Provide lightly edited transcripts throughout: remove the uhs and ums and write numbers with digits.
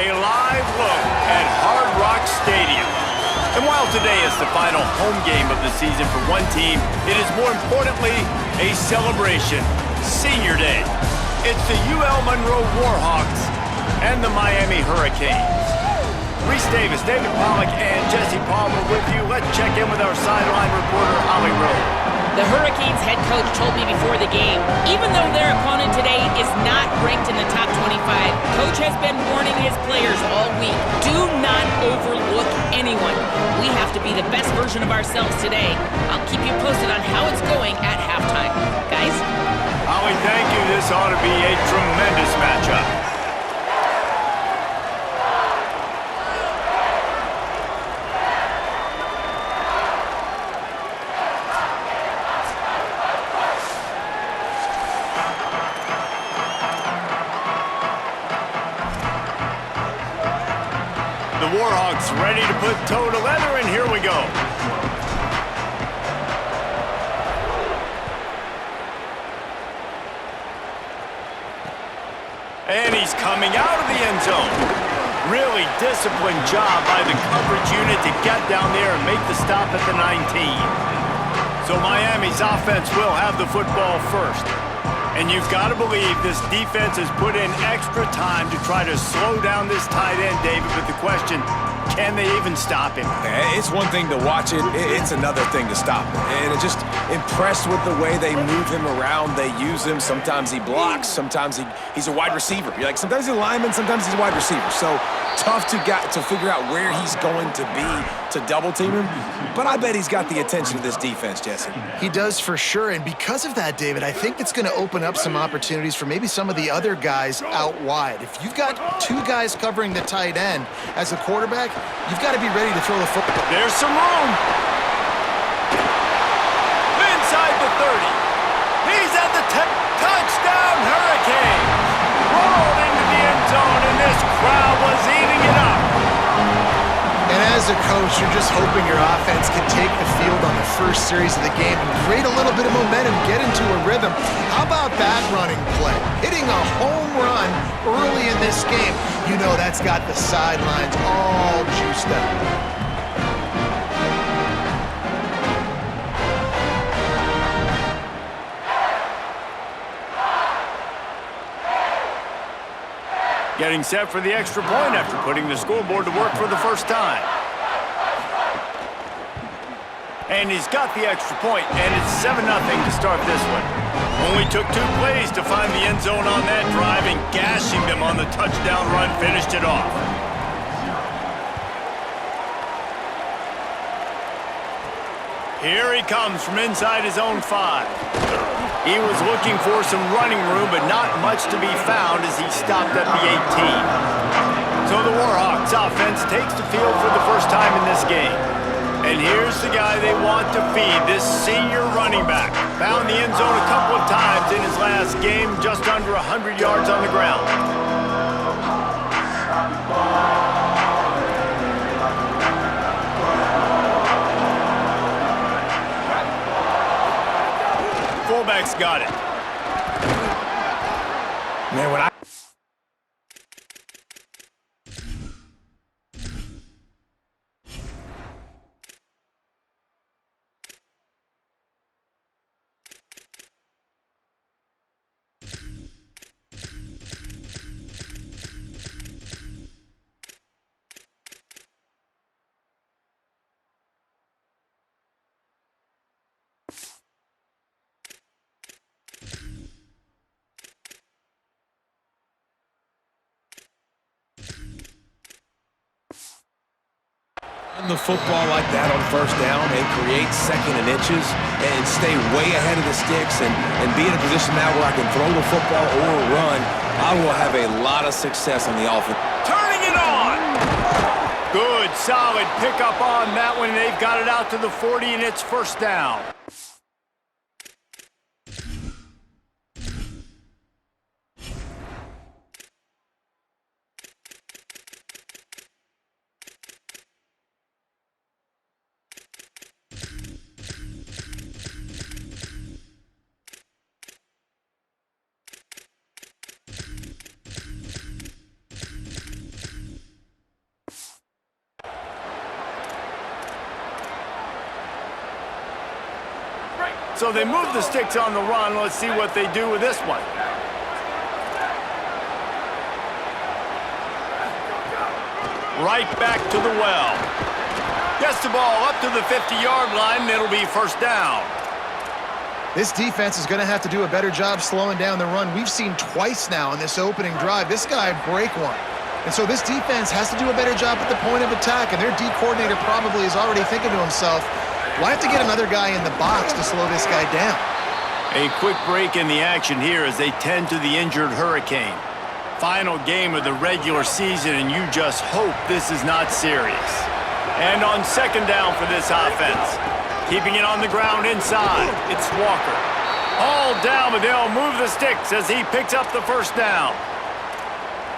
a live look at Hard Rock Stadium. And while today is the final home game of the season for one team, it is more importantly a celebration, Senior Day. It's the UL Monroe Warhawks and the Miami Hurricanes. Reese Davis, David Pollack, and Jesse Palmer with you. Let's check in with our sideline reporter, Holly Rowe. The Hurricanes head coach told me before the game, even though their opponent today is not ranked in the top 25, coach has been warning his players all week, do not overlook anyone. We have to be the best version of ourselves today. I'll keep you posted on how it's going at halftime. Guys? Holly, thank you. This ought to be a tremendous matchup. The Warhawks ready to put toe to leather, and here we go. And he's coming out of the end zone. Really disciplined job by the coverage unit to get down there and make the stop at the 19. So Miami's offense will have the football first. And you've got to believe this defense has put in extra time to try to slow down this tight end, David. But the question, can they even stop him? It's one thing to watch it. It's another thing to stop him. And it's just impressed with the way they move him around. They use him. Sometimes he blocks. Sometimes he's a wide receiver. You're like, sometimes he's a lineman. Sometimes he's a wide receiver. So tough to figure out where he's going to be to double team him. But I bet he's got the attention of this defense, Jesse. He does for sure. And because of that, David, I think it's going to open up some opportunities for maybe some of the other guys out wide. If you've got two guys covering the tight end as a quarterback, you've got to be ready to throw the football. There's some room. Inside the 30. He's at the touchdown Hurricane. Rolled into the end zone, and this crowd was eating it up. And as a coach, you're just hoping your offense can take the field on the first series of the game and create a little bit of momentum, get into a rhythm. How about that running play? Hitting a home run early in this game. You know that's got the sidelines all juiced up. Getting set for the extra point after putting the scoreboard to work for the first time. And he's got the extra point, and it's 7-0 to start this one. Only took 2 plays to find the end zone on that drive, and gashing them on the touchdown run finished it off. Here he comes from inside his own 5. He was looking for some running room, but not much to be found as he stopped at the 18. So the Warhawks offense takes the field for the first time in this game. And here's the guy they want to feed, this senior running back. Found the end zone a couple of times in his last game, just under 100 yards on the ground. Fullback's got it. Man, when I the football like that on first down and create second and inches and stay way ahead of the sticks and be in a position now where I can throw the football or run, I will have a lot of success on the offense. Turning it on! Good, solid pickup on that one. They've got it out to the 40, and it's first down. So they move the sticks on the run. Let's see what they do with this one. Right back to the well. Gets the ball up to the 50-yard line, and it'll be first down. This defense is going to have to do a better job slowing down the run. We've seen twice now in this opening drive. This guy break one. And so this defense has to do a better job at the point of attack, and their D coordinator probably is already thinking to himself, well, I have to get another guy in the box to slow this guy down. A quick break in the action here as they tend to the injured Hurricane. Final game of the regular season, and you just hope this is not serious. And on second down for this offense, keeping it on the ground inside, it's Walker. All down, but they'll move the sticks as he picks up the first down.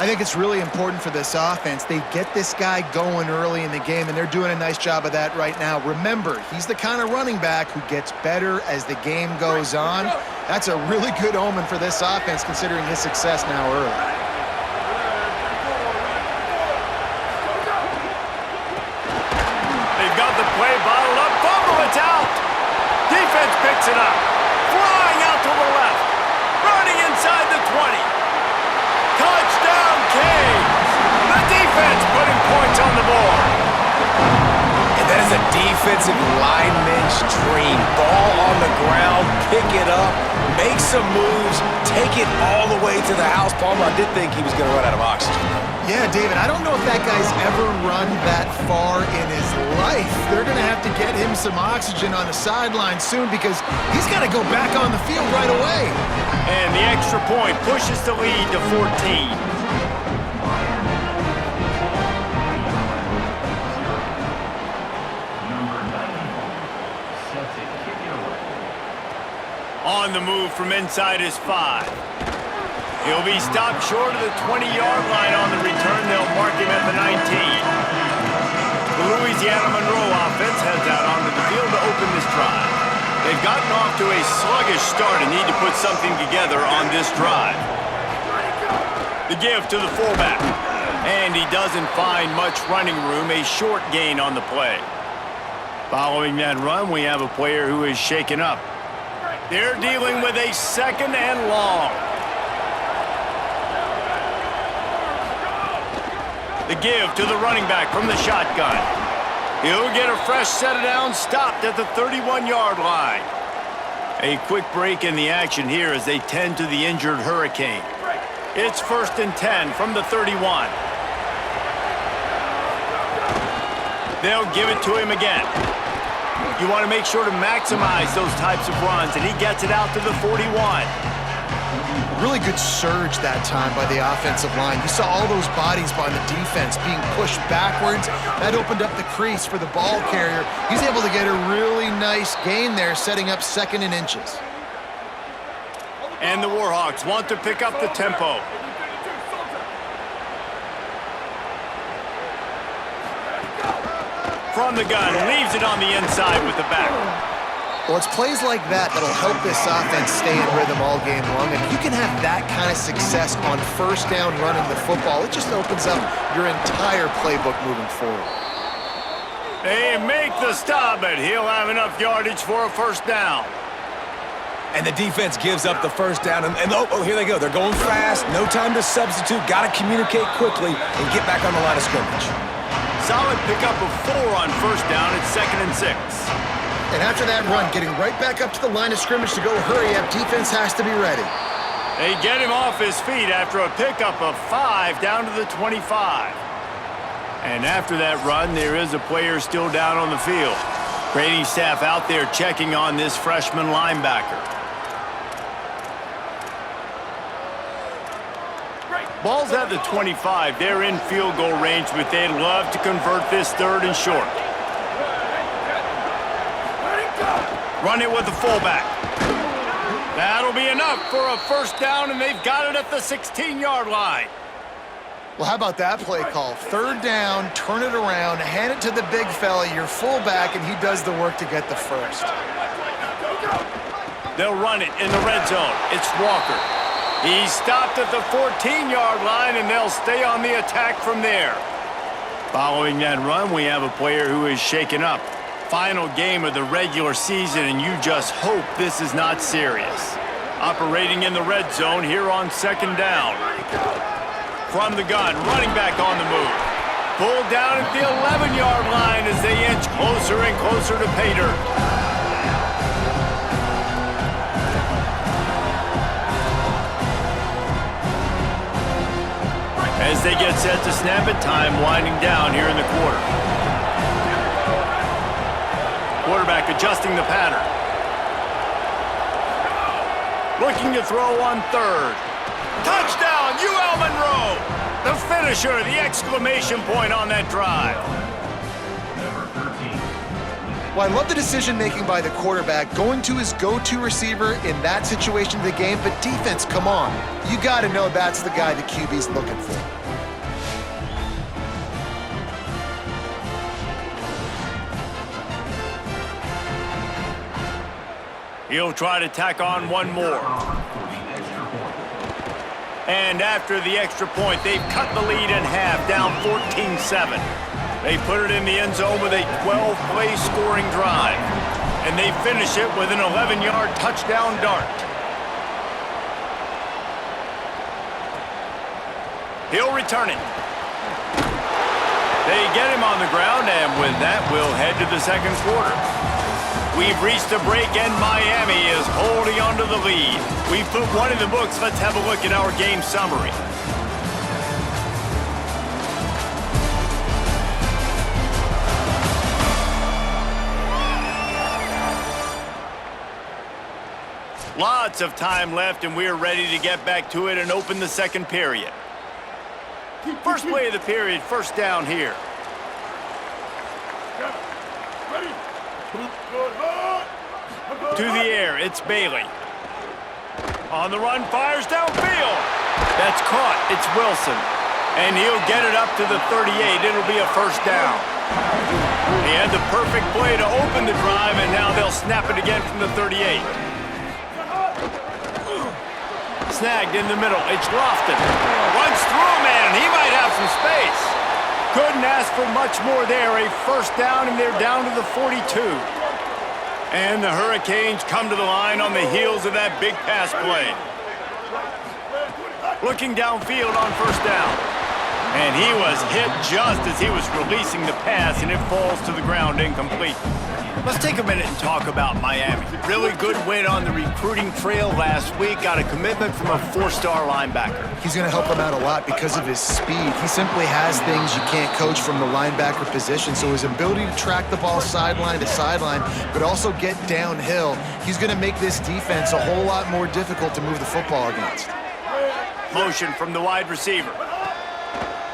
I think it's really important for this offense. They get this guy going early in the game, and they're doing a nice job of that right now. Remember, he's the kind of running back who gets better as the game goes on. That's a really good omen for this offense, considering his success now early. They've got the play bottled up. Fumble, it's out. Defense picks it up. Flying out to the left. Running inside the 20. Touchdown, Canes! The defense putting points on the board. And that is a defensive lineman's dream. Ball on the ground, pick it up, make some moves, take it all the way to the house. Palmer, I did think he was going to run out of oxygen. Yeah, David, I don't know if that guy's ever run that far in his life. They're going to have to get him some oxygen on the sideline soon because he's got to go back on the field right away. And the extra point pushes the lead to 14. On the move from inside his 5. He'll be stopped short of the 20-yard line on the return. They'll mark him at the 19. The Louisiana Monroe offense heads out onto the field to open this drive. They've gotten off to a sluggish start and need to put something together on this drive. The give to the fullback. And he doesn't find much running room, a short gain on the play. Following that run, we have a player who is shaken up. They're dealing with a second and long. The give to the running back from the shotgun. He'll get a fresh set of downs, stopped at the 31-yard line. A quick break in the action here as they tend to the injured Hurricane. It's 1st and 10 from the 31. They'll give it to him again. You want to make sure to maximize those types of runs, and he gets it out to the 41. Really good surge that time by the offensive line. You saw all those bodies by the defense being pushed backwards. That opened up the crease for the ball carrier. He's able to get a really nice gain there, setting up 2nd and inches. And the Warhawks want to pick up the tempo. From the gun, leaves it on the inside with the back. Well, it's plays like that that'll help this offense stay in rhythm all game long. And if you can have that kind of success on first down running the football, it just opens up your entire playbook moving forward. They make the stop, but he'll have enough yardage for a first down. And the defense gives up the first down. And here they go. They're going fast. No time to substitute. Got to communicate quickly and get back on the line of scrimmage. Solid pickup of 4 on first down. It's 2nd and 6. And after that run, getting right back up to the line of scrimmage to go hurry up, defense has to be ready. They get him off his feet after a pickup of 5 down to the 25. And after that run, there is a player still down on the field. Training staff out there checking on this freshman linebacker. Ball's at the 25. They're in field goal range, but they'd love to convert this 3rd and short. Run it with the fullback. That'll be enough for a first down, and they've got it at the 16-yard line. Well, how about that play call? 3rd down, turn it around, hand it to the big fella, your fullback, and he does the work to get the first. They'll run it in the red zone. It's Walker. He's stopped at the 14-yard line, and they'll stay on the attack from there. Following that run, we have a player who is shaken up. final game of the regular season, and you just hope this is not serious. Operating in the red zone here on second down. From the gun, running back on the move. Pulled down at the 11-yard line as they inch closer and closer to pay dirt. As they get set to snap it, time winding down here in the quarter. Quarterback adjusting the pattern. Looking to throw on third. Touchdown, UL Monroe! The finisher, the exclamation point on that drive. Well, I love the decision-making by the quarterback, going to his go-to receiver in that situation of the game, but defense, come on. You got to know that's the guy the QB's looking for. He'll try to tack on one more. And after the extra point, they've cut the lead in half, down 14-7. They put it in the end zone with a 12-play scoring drive. And they finish it with an 11-yard touchdown dart. He'll return it. They get him on the ground, and with that, we'll head to the second quarter. We've reached a break, and Miami is holding on to the lead. We've put one in the books. Let's have a look at our game summary. Lots of time left, and we're ready to get back to it and open the second period. First play of the period, first down here. To the air, it's Bailey. On the run, fires downfield. That's caught, it's Wilson. And he'll get it up to the 38. It'll be a first down. He had the perfect play to open the drive, and now they'll snap it again from the 38. Snagged in the middle, it's Lofton. Runs through a man, he might have some space. Couldn't ask for much more there. A first down, and they're down to the 42. And the Hurricanes come to the line on the heels of that big pass play. Looking downfield on first down. And he was hit just as he was releasing the pass, and it falls to the ground incomplete. Let's take a minute and talk about Miami. Really good win on the recruiting trail last week. Got a commitment from a 4-star linebacker. He's going to help them out a lot because of his speed. He simply has things you can't coach from the linebacker position. So his ability to track the ball sideline to sideline, but also get downhill, he's going to make this defense a whole lot more difficult to move the football against. Motion from the wide receiver.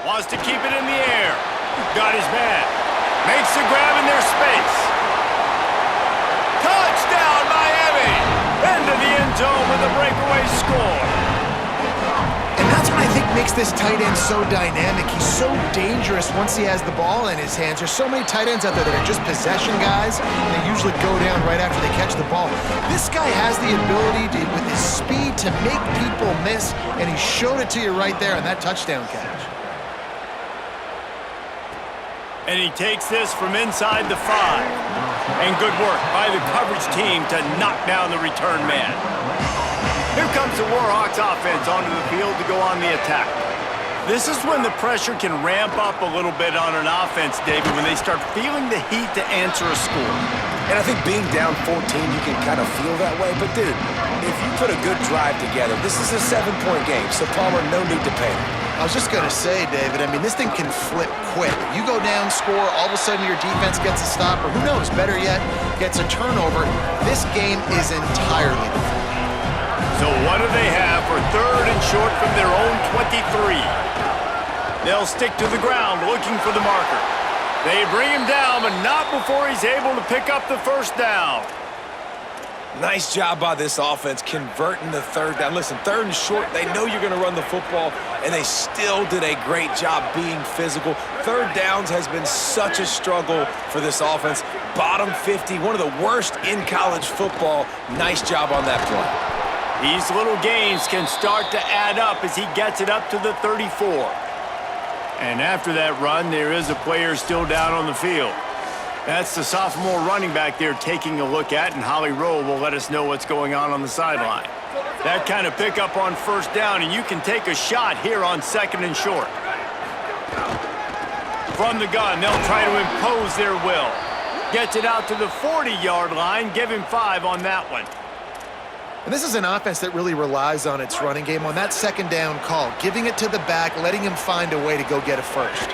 Wants to keep it in the air. Got his man. Makes the grab in their space. Touchdown, Miami! Into the end zone with a breakaway score. And that's what I think makes this tight end so dynamic. He's so dangerous once he has the ball in his hands. There's so many tight ends out there that are just possession guys, and they usually go down right after they catch the ball. This guy has the ability to, with his speed, to make people miss, and he showed it to you right there on that touchdown catch. And he takes this from inside the 5. And good work by the coverage team to knock down the return man. Here comes the Warhawks offense onto the field to go on the attack. This is when the pressure can ramp up a little bit on an offense, David, when they start feeling the heat to answer a score. And I think being down 14, you can kind of feel that way. But, dude, if you put a good drive together, this is a 7-point game, so Palmer, no need to panic. I was just going to say, David, I mean, this thing can flip quick. You go down, score, all of a sudden your defense gets a stop, or who knows, better yet, gets a turnover. This game is entirely different. So what do they have for third and short from their own 23? They'll stick to the ground looking for the marker. They bring him down, but not before he's able to pick up the first down. Nice job by this offense converting the third down. Listen, third and short, they know you're going to run the football, and they still did a great job being physical. Third downs has been such a struggle for this offense. Bottom 50, one of the worst in college football. Nice job on that play. These little gains can start to add up as he gets it up to the 34. And after that run, there is a player still down on the field. That's the sophomore running back there taking a look at, and Holly Rowe will let us know what's going on the sideline. That kind of pickup on first down, and you can take a shot here on 2nd and short. From the gun, they'll try to impose their will. Gets it out to the 40-yard line. Give him 5 on that one. And this is an offense that really relies on its running game on that 2nd down call, giving it to the back, letting him find a way to go get a first.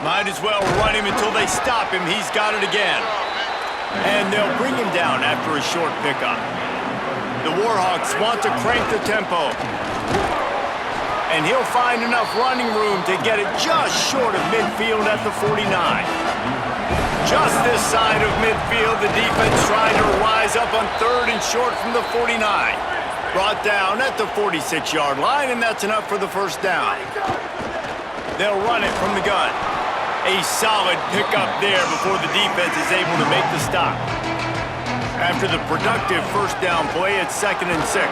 Might as well run him until they stop him. He's got it again. And they'll bring him down after a short pickup. The Warhawks want to crank the tempo. And he'll find enough running room to get it just short of midfield at the 49. Just this side of midfield, the defense trying to rise up on 3rd and short from the 49. Brought down at the 46-yard line, and that's enough for the first down. They'll run it from the gun. A solid pickup there before the defense is able to make the stop. After the productive first down play, it's 2nd and 6.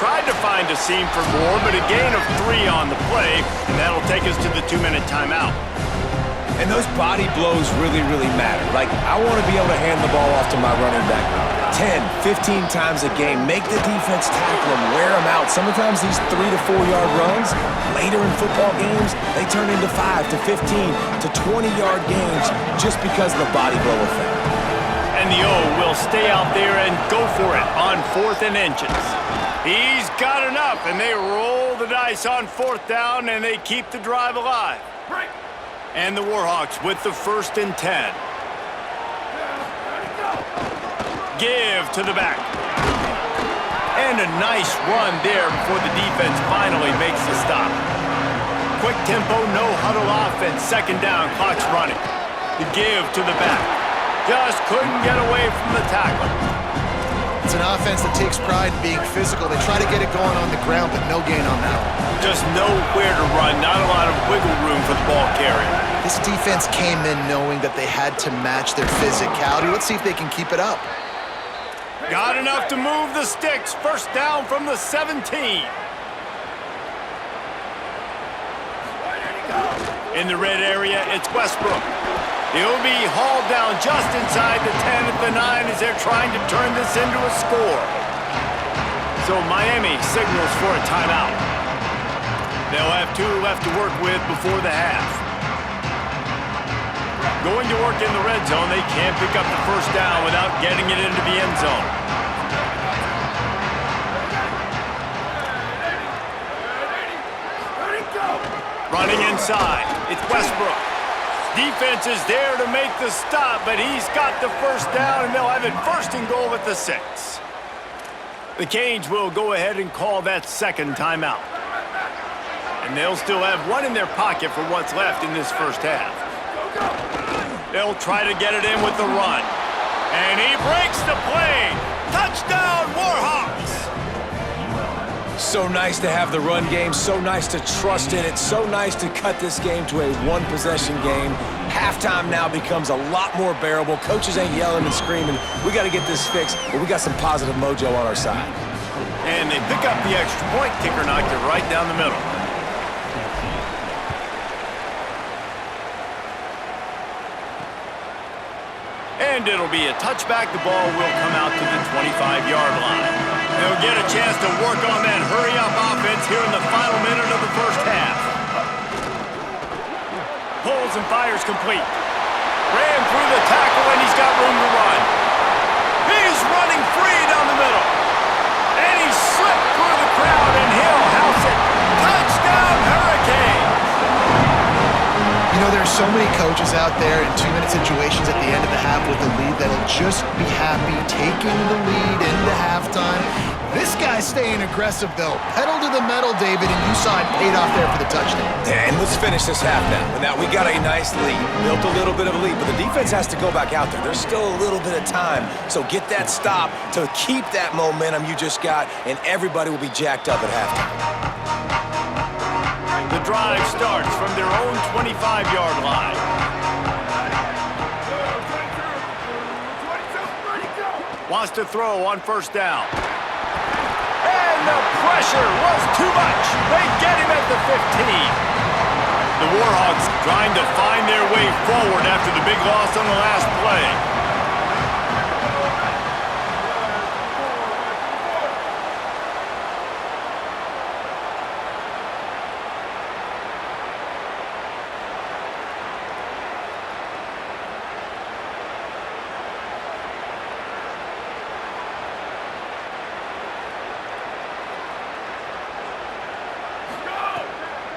Tried to find a seam for more, but a gain of 3 on the play, and that'll take us to the 2-minute timeout. And those body blows really, really matter. Like, I want to be able to hand the ball off to my running back 10, 15 times a game. Make the defense tackle them, wear them out. Sometimes these 3 to 4 yard runs, later in football games, they turn into 5 to 15 to 20-yard gains just because of the body blow effect. And the O will stay out there and go for it on 4th and inches. He's got enough, and they roll the dice on 4th down, and they keep the drive alive. And the Warhawks with the 1st and 10. Give to the back. And a nice run there before the defense finally makes the stop. Quick tempo, no huddle offense. 2nd down, clock's running. The give to the back. Just couldn't get away from the tackle. It's an offense that takes pride in being physical. They try to get it going on the ground, but no gain on that one. Just nowhere to run, not a lot of wiggle room for the ball carrier. This defense came in knowing that they had to match their physicality. Let's see if they can keep it up. Got enough to move the sticks. First down from the 17. In the red area, it's Westbrook. He'll be hauled down just inside the 10 at the 9 as they're trying to turn this into a score. So Miami signals for a timeout. They'll have 2 left to work with before the half. Going to work in the red zone, they can't pick up the first down without getting it into the end zone. Running inside, it's Westbrook. Defense is there to make the stop, but he's got the first down, and they'll have it 1st and goal at the 6. The Canes will go ahead and call that 2nd timeout. And they'll still have 1 in their pocket for what's left in this first half. They'll try to get it in with the run. And he breaks the play. Touchdown, Warhawks! So nice to have the run game, so nice to trust in it, so nice to cut this game to a 1-possession game. Halftime now becomes a lot more bearable. Coaches ain't yelling and screaming. We got to get this fixed, but we got some positive mojo on our side. And they pick up the extra point. Kicker knocked it right down the middle. And it'll be a touchback. The ball will come out to the 25-yard line. They'll get a chance to work on that hurry-up offense here in the final minute of the first half. Pulls and fires complete. Ran through the tackle, and he's got room to run. He's running free down the middle. And he slipped through the crowd, and he'll house it. Touchdown, Hurricanes! You know, there's so many coaches out there in 2-minute situations at the end of the half with a lead that'll just be happy taking the lead into halftime. This guy's staying aggressive, though. Pedal to the metal, David, and you saw it paid off there for the touchdown. And let's finish this half now. Now, we got a nice lead, built a little bit of a lead, but the defense has to go back out there. There's still a little bit of time, so get that stop to keep that momentum you just got, and everybody will be jacked up at halftime. The drive starts from their own 25-yard line. Wants to throw on first down. And the pressure was too much. They get him at the 15. The Warhawks trying to find their way forward after the big loss on the last play.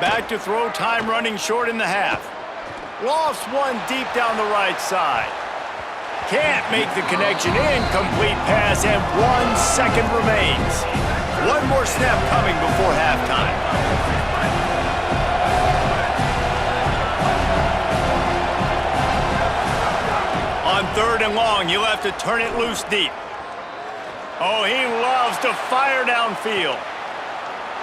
Back to throw, time running short in the half. Lofts one deep down the right side. Can't make the connection. Incomplete pass, and 1 second remains. One more snap coming before halftime. On 3rd and long, he'll have to turn it loose deep. Oh, he loves to fire downfield.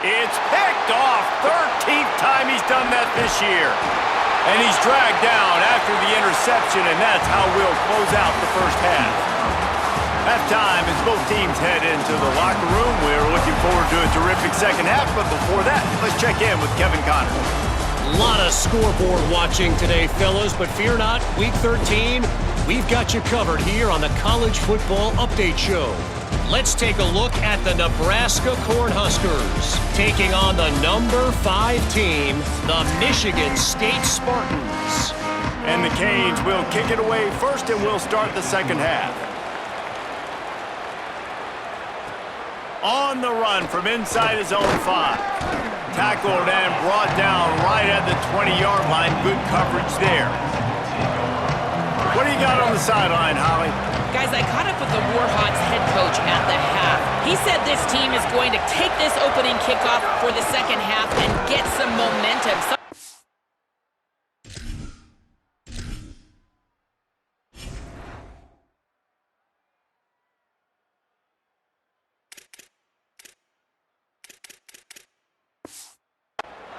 It's picked off. 13th time he's done that this year. And he's dragged down after the interception, and that's how we'll close out the first half. Halftime as both teams head into the locker room. We're looking forward to a terrific second half, but before that, let's check in with Kevin Connor. A lot of scoreboard watching today, fellas, but fear not, Week 13, we've got you covered here on the College Football Update Show. Let's take a look at the Nebraska Cornhuskers taking on the number 5 team, the Michigan State Spartans. And the Canes will kick it away first, and we'll start the second half. On the run from inside his own 5. Tackled and brought down right at the 20-yard line. Good coverage there. What do you got on the sideline, Holly? Guys, I caught up with the Warhawks head coach at the half. He said this team is going to take this opening kickoff for the second half and get some momentum.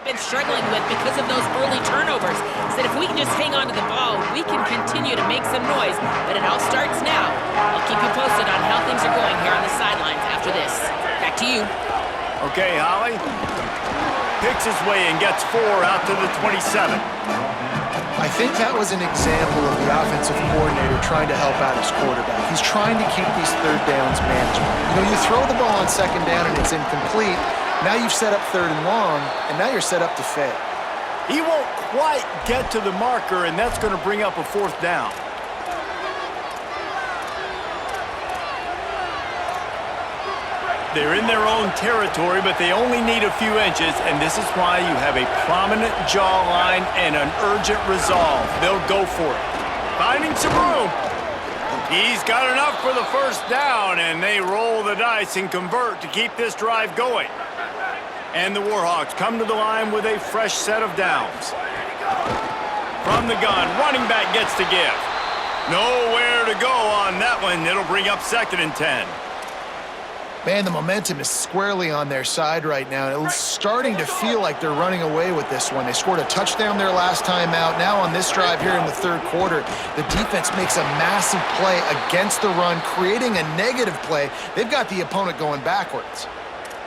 Been struggling with because of those early turnovers. Said if we can just hang on to the ball, we can continue to make some noise, but it all starts now. I'll keep you posted on how things are going here on the sidelines after this. Back to you. Okay, Holly. Picks his way and gets 4 out to the 27. I think that was an example of the offensive coordinator trying to help out his quarterback. He's trying to keep these third downs manageable. You know, you throw the ball on second down and it's incomplete. Now you've set up 3rd and long, and now you're set up to fail. He won't quite get to the marker, and that's going to bring up a 4th down. They're in their own territory, but they only need a few inches, and this is why you have a prominent jawline and an urgent resolve. They'll go for it. Finding some room. He's got enough for the 1st down, and they roll the dice and convert to keep this drive going. And the Warhawks come to the line with a fresh set of downs. From the gun, running back gets to give. Nowhere to go on that one. It'll bring up 2nd and 10. Man, the momentum is squarely on their side right now. It's starting to feel like they're running away with this one. They scored a touchdown their last time out. Now on this drive here in the 3rd quarter, the defense makes a massive play against the run, creating a negative play. They've got the opponent going backwards.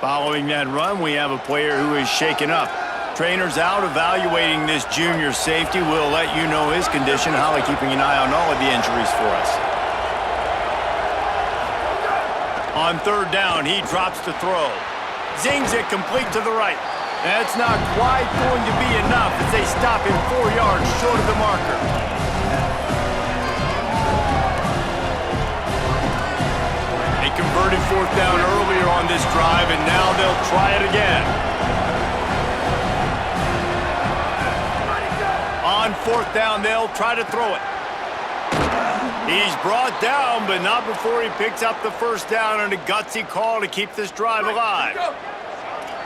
Following that run, we have a player who is shaken up. Trainer's out evaluating this junior safety. We'll let you know his condition. Holly keeping an eye on all of the injuries for us. On 3rd down, he drops to throw. Zings it complete to the right. That's not quite going to be enough as they stop him 4 yards short of the marker. They converted 4th down earlier on this drive, and now they'll try it again. On 4th down, they'll try to throw it. He's brought down, but not before he picks up the 1st down and a gutsy call to keep this drive alive.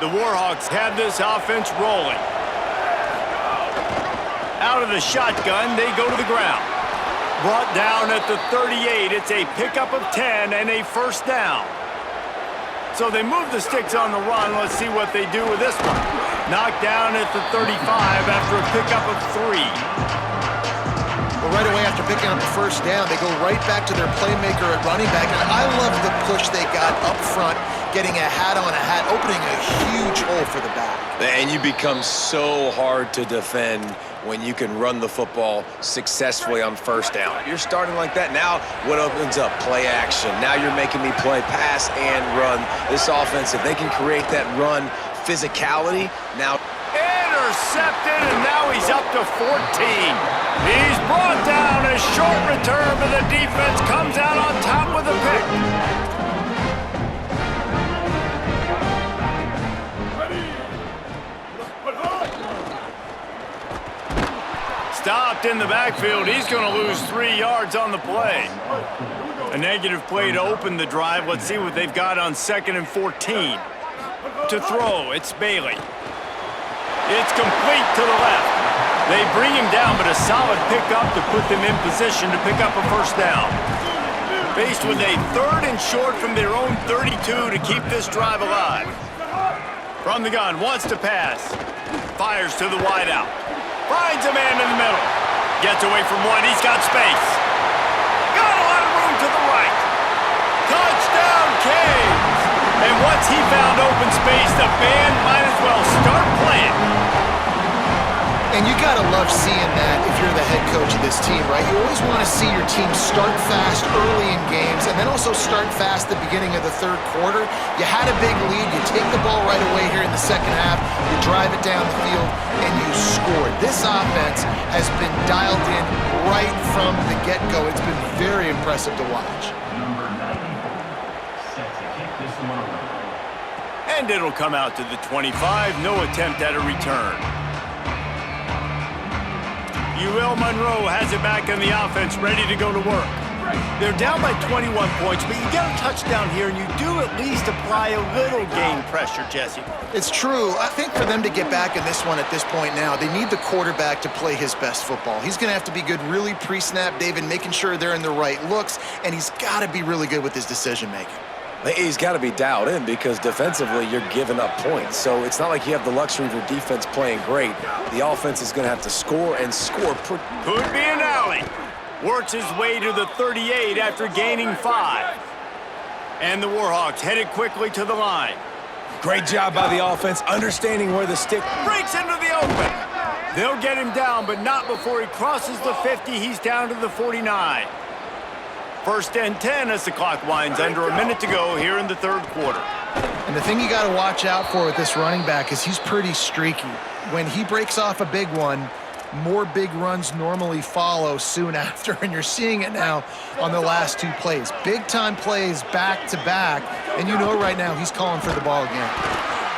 The Warhawks have this offense rolling. Out of the shotgun, they go to the ground. Brought down at the 38. It's a pickup of 10 and a 1st down. So they move the sticks on the run. Let's see what they do with this one. Knocked down at the 35 after a pickup of 3. Well, right away after picking up the 1st down, they go right back to their playmaker at running back. And I love the push they got up front, getting a hat on a hat, opening a huge hole for the back. And you become so hard to defend when you can run the football successfully on first down. You're starting like that. Now what opens up? Play action. Now you're making me play pass and run. This offense, if they can create that run physicality, now intercepted, and now he's up to 14. He's brought down. A short return, but the defense comes out on top with a pick. Stopped in the backfield. He's going to lose 3 yards on the play. A negative play to open the drive. Let's see what they've got on 2nd and 14. To throw, it's Bailey. It's complete to the left. They bring him down, but a solid pickup to put them in position to pick up a first down. Faced with a 3rd and short from their own 32 to keep this drive alive. From the gun, wants to pass. Fires to the wideout. Finds a man in the middle. Gets away from one. He's got space. Got a lot of room to the right. Touchdown, Canes! And once he found open space, the band might as well start playing. And you gotta love seeing that if you're the head coach of this team, right? You always want to see your team start fast early in games and then also start fast at the beginning of the 3rd quarter. You had a big lead, you take the ball right away here in the 2nd half, you drive it down the field, and you scored. This offense has been dialed in right from the get-go. It's been very impressive to watch. And it'll come out to the 25. No attempt at a return. Monroe has it back in the offense, ready to go to work. They're down by 21 points, but you get a touchdown here, and you do at least apply a little game pressure, Jesse. It's true. I think for them to get back in this one at this point now, they need the quarterback to play his best football. He's going to have to be good really pre-snap, David, making sure they're in the right looks, and he's got to be really good with his decision-making. he's got to be dialed in because defensively you're giving up points. So it's not like you have the luxury of your defense playing great. The offense is going to have to score and score. Could be an alley. Works his way to the 38 after gaining 5. And the Warhawks headed quickly to the line. Great job by the offense, understanding where the stick breaks into the open. They'll get him down, but not before he crosses the 50. He's down to the 49. First and 10 as the clock winds under a minute to go here in the third quarter. And the thing you got to watch out for with this running back is he's pretty streaky. When he breaks off a big one, more big runs normally follow soon after, and you're seeing it now on the last 2 plays. Big-time plays back-to-back, and you know right now he's calling for the ball again.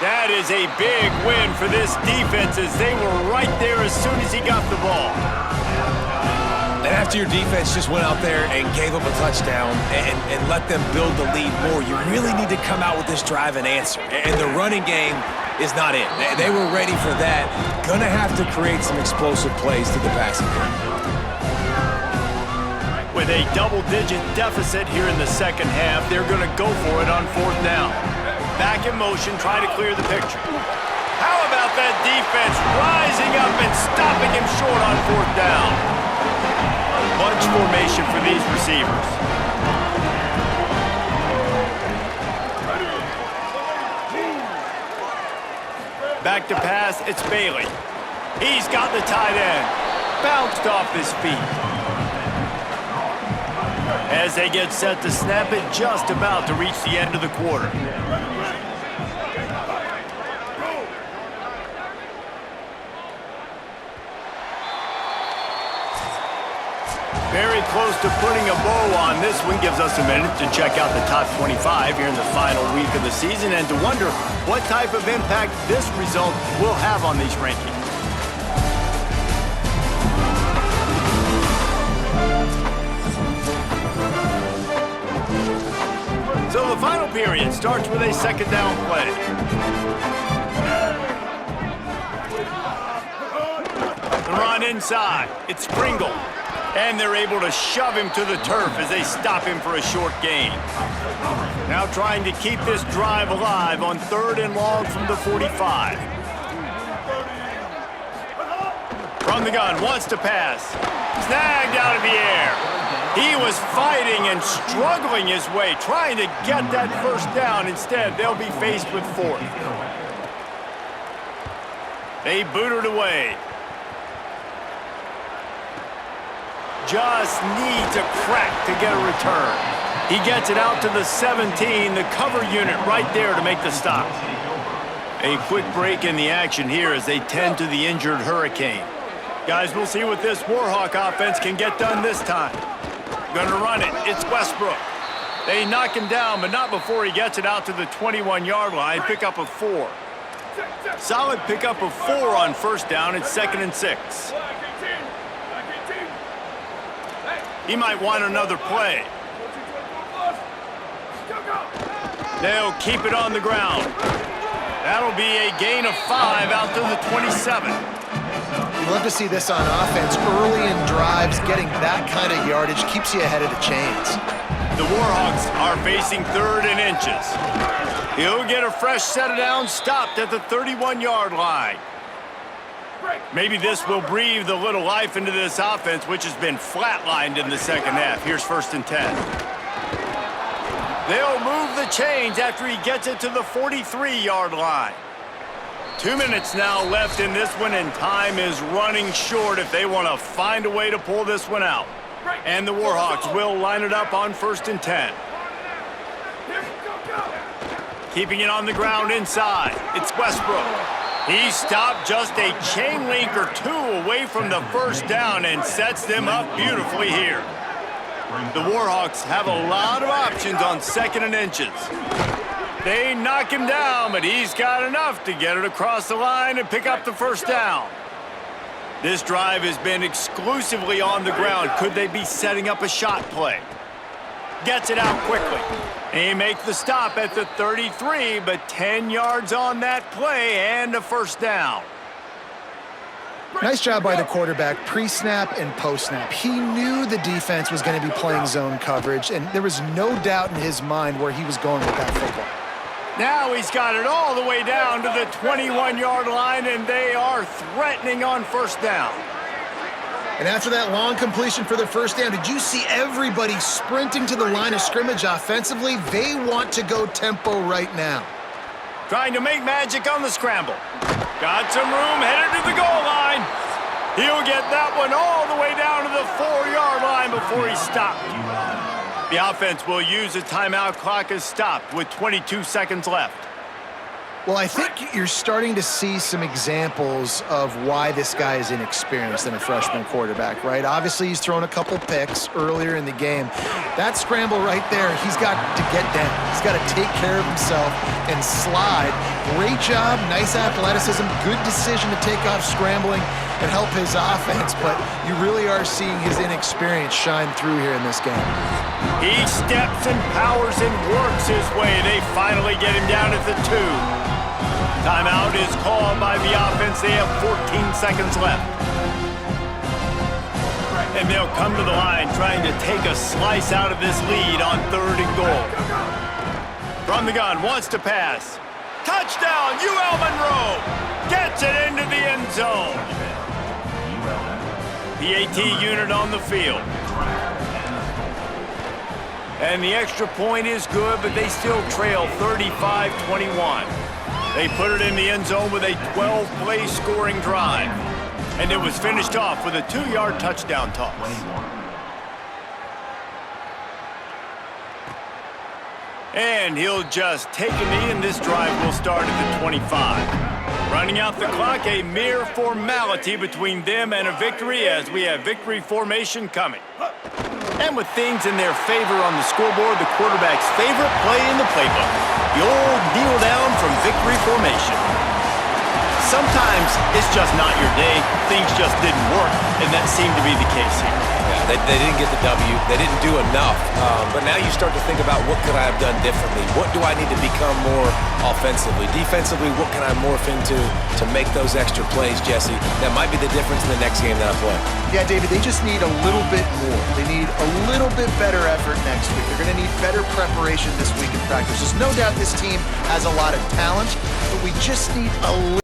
That is a big win for this defense as they were right there as soon as he got the ball. And after your defense just went out there and gave up a touchdown and let them build the lead more, you really need to come out with this drive and answer. And the running game is not it. They were ready for that. Gonna have to create some explosive plays to the passing game. With a double-digit deficit here in the second half, they're gonna go for it on 4th down. Back in motion, try to clear the picture. How about that defense rising up and stopping him short on 4th down? Bunch formation for these receivers. Back to pass, it's Bailey. He's got the tight end. Bounced off his feet. As they get set to snap it, just about to reach the end of the quarter. Very close to putting a bow on this one. Gives us a minute to check out the top 25 here in the final week of the season and to wonder what type of impact this result will have on these rankings. So the final period starts with a 2nd down play. The run inside. It's Pringle. And they're able to shove him to the turf as they stop him for a short gain. Now trying to keep this drive alive on 3rd and long from the 45. From the gun, wants to pass. Snagged out of the air. He was fighting and struggling his way, trying to get that first down. Instead, they'll be faced with fourth. They boot it away. Just needs a crack to get a return. He gets it out to the 17, the cover unit right there to make the stop. A quick break in the action here as they tend to the injured Hurricane. Guys, we'll see what this Warhawk offense can get done this time. Gonna run it. It's Westbrook. They knock him down, but not before he gets it out to the 21-yard line. Pick up a 4. Solid pickup of 4 on first down. It's 2nd and 6. He might want another play. They'll keep it on the ground. That'll be a gain of 5 out to the 27. You love to see this on offense. Early in drives, getting that kind of yardage keeps you ahead of the chains. The Warhawks are facing 3rd and inches. He'll get a fresh set of downs, stopped at the 31-yard line. Maybe this will breathe a little life into this offense, which has been flatlined in the second half. Here's 1st and 10. They'll move the chains after he gets it to the 43-yard line. 2 minutes now left in this one, and time is running short if they want to find a way to pull this one out. And the Warhawks will line it up on 1st and 10. Keeping it on the ground inside. It's Westbrook. He stopped just a chain link or 2 away from the first down and sets them up beautifully here. The Warhawks have a lot of options on 2nd and inches. They knock him down, but he's got enough to get it across the line and pick up the first down. This drive has been exclusively on the ground. Could they be setting up a shot play? Gets it out quickly. They make the stop at the 33, but 10 yards on that play and a first down. Nice job by the quarterback, pre-snap and post-snap. He knew the defense was going to be playing zone coverage, and there was no doubt in his mind where he was going with that football. Now he's got it all the way down to the 21-yard line, and they are threatening on first down. And after that long completion for the first down, did you see everybody sprinting to the line of scrimmage offensively? They want to go tempo right now. Trying to make magic on the scramble. Got some room, headed to the goal line. He'll get that one all the way down to the 4-yard line before he stopped. The offense will use a timeout. Clock is stopped with 22 seconds left. Well, I think you're starting to see some examples of why this guy is inexperienced than a freshman quarterback, right? Obviously, he's thrown a couple picks earlier in the game. That scramble right there, he's got to get down. He's got to take care of himself and slide. Great job, nice athleticism, good decision to take off scrambling and help his offense, but you really are seeing his inexperience shine through here in this game. He steps and powers and works his way. They finally get him down at the 2. Timeout is called by the offense. They have 14 seconds left. And they'll come to the line trying to take a slice out of this lead on 3rd and goal. From the gun, wants to pass. Touchdown, UL Monroe! Gets it into the end zone. PAT unit on the field. And the extra point is good, but they still trail 35-21. They put it in the end zone with a 12-play scoring drive. And it was finished off with a 2-yard touchdown toss. And he'll just take a knee, and this drive will start at the 25. Running out the clock, a mere formality between them and a victory as we have victory formation coming. And with things in their favor on the scoreboard, the quarterback's favorite play in the playbook, the old kneel down from victory formation. Sometimes it's just not your day. Things just didn't work, and that seemed to be the case here. Yeah, they didn't get the W. They didn't do enough. But now you start to think about what could I have done differently? What do I need to become more offensively? Defensively, what can I morph into to make those extra plays, Jesse? That might be the difference in the next game that I play. Yeah, David, they just need a little bit more. They need a little bit better effort next week. They're going to need better preparation this week in practice. There's no doubt this team has a lot of talent, but we just need a little.